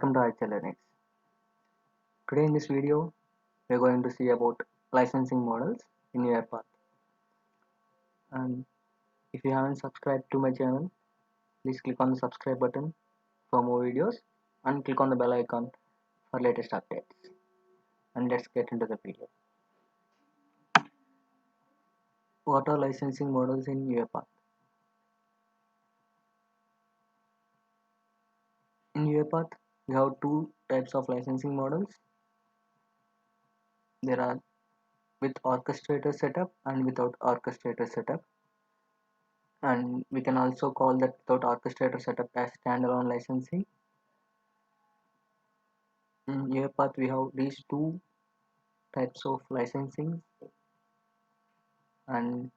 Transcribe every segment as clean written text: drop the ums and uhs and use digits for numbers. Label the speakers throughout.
Speaker 1: Welcome to iChal Linux. Today in this video, we are going to see about licensing models in UiPath. And if you haven't subscribed to my channel, please click on the subscribe button for more videos and click on the bell icon for latest updates. And let's get into the video. What are licensing models in UiPath? In UiPath, we have two types of licensing models. There are with orchestrator setup and without orchestrator setup. And we can also call that without orchestrator setup as standalone licensing. In UiPath, we have these two types of licensing. And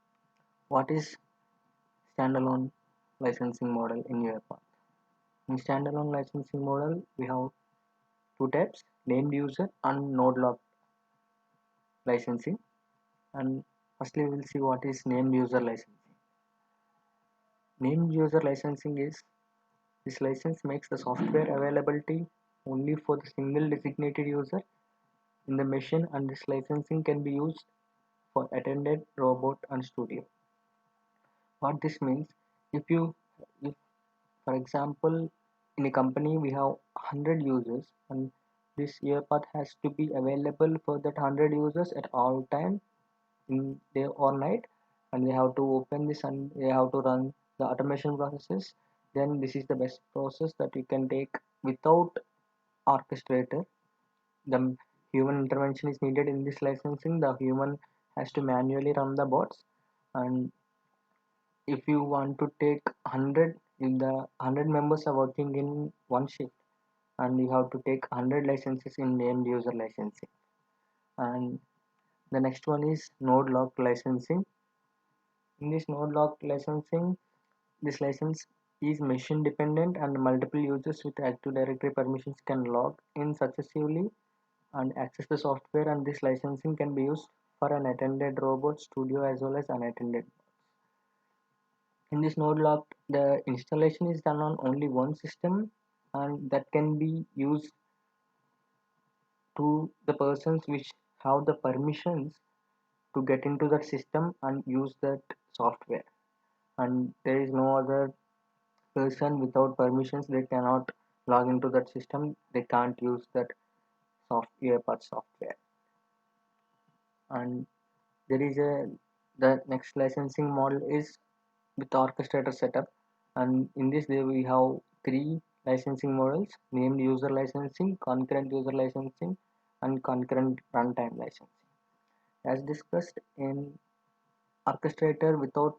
Speaker 1: what is standalone licensing model in UiPath? In standalone licensing model, we have two types: named user and node locked licensing. And firstly, we'll see what is named user licensing. Named user licensing is this license makes the software availability only for the single designated user in the machine, and this licensing can be used for attended, robot, and studio. What this means, if for example, in a company we have 100 users, and this UiPath has to be available for that 100 users at all time in day or night, and they have to open this and they have to run the automation processes. Then this is the best process that you can take without orchestrator. The human intervention is needed in this licensing. The human has to manually run the bots, and if you want to take 100, if the 100 members are working in one shift, and you have to take 100 licenses in named user licensing. And the next one is node locked licensing. In this node locked licensing, this license is machine dependent, and multiple users with active directory permissions can log in successively and access the software, and this licensing can be used for an attended robot, studio, as well as unattended. In this node lock, the installation is done on only one system, and that can be used to the persons which have the permissions to get into that system and use that software. And there is no other person without permissions, they cannot log into that system, they can't use that software part software. And there is the next licensing model is with orchestrator setup, and in this there we have three licensing models: named user licensing, concurrent user licensing, and concurrent runtime licensing. As discussed in orchestrator, without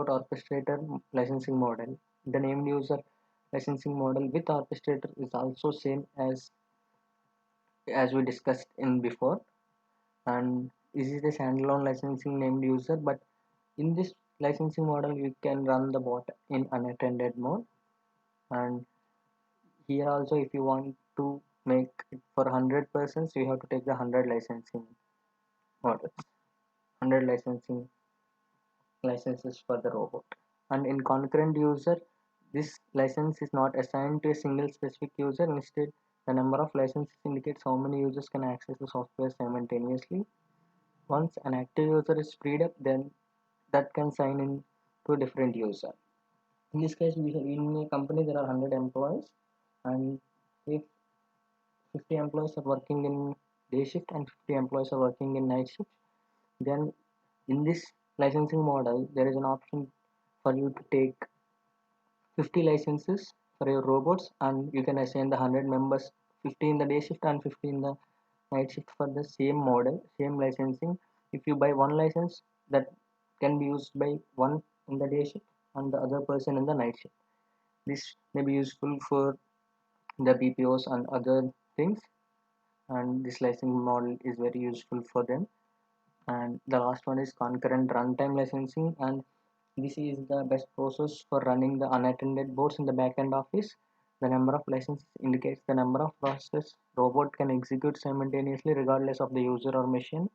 Speaker 1: orchestrator licensing model, the named user licensing model with orchestrator is also same as we discussed in before, and this is the standalone licensing named user. But in this licensing model, you can run the bot in unattended mode. And here also, if you want to make it for 100 persons, you have to take the 100 licensing models, 100 licensing licenses for the robot. And in concurrent user, this license is not assigned to a single specific user. Instead, the number of licenses indicates how many users can access the software simultaneously. Once an active user is freed up, then that can sign in to a different user. In this case, in a company there are 100 employees, and if 50 employees are working in day shift and 50 employees are working in night shift, then in this licensing model there is an option for you to take 50 licenses for your robots, and you can assign the 100 members, 50 in the day shift and 50 in the night shift for the same model, same licensing. If you buy one license, that can be used by one in the day shift and the other person in the night shift. This may be useful for the BPOs and other things, and this licensing model is very useful for them. And the last one is concurrent runtime licensing, and this is the best process for running the unattended boards in the backend office. The number of licenses indicates the number of processes robot can execute simultaneously regardless of the user or machine.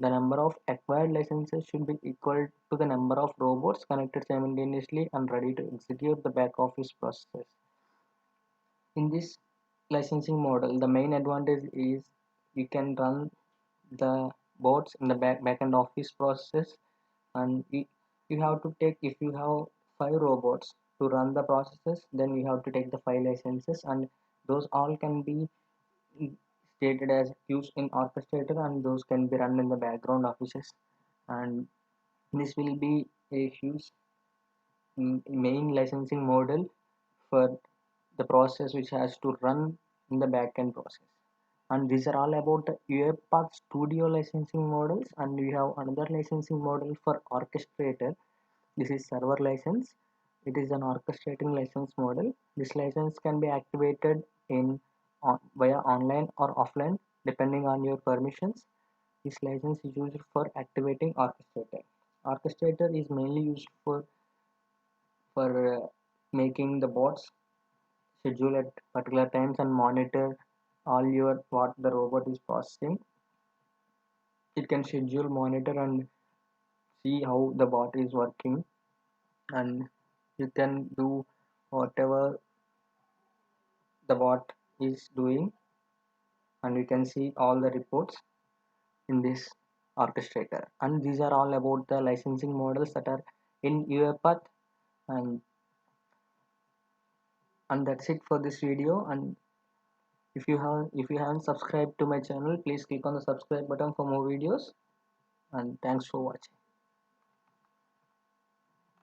Speaker 1: The number of acquired licenses should be equal to the number of robots connected simultaneously and ready to execute the back office processes. In this licensing model, the main advantage is we can run the bots in the backend office process, and you have to take, if you have 5 robots to run the processes, then you have to take the 5 licenses, and those all can be stated as used in orchestrator, and those can be run in the background offices. And this will be a huge main licensing model for the process which has to run in the backend process. And these are all about the UiPath Studio licensing models, and we have another licensing model for orchestrator. This is server license. It is an orchestrating license model. This license can be activated in via online or offline depending on your permissions. This license is used for activating orchestrator. Orchestrator is mainly used for making the bots schedule at particular times and monitor all your what the robot is processing. It can schedule, monitor, and see how the bot is working, and you can do whatever the bot is doing, and you can see all the reports in this orchestrator. And these are all about the licensing models that are in UiPath. And and that's it for this video. And if you haven't subscribed to my channel, please click on the subscribe button for more videos, and thanks for watching.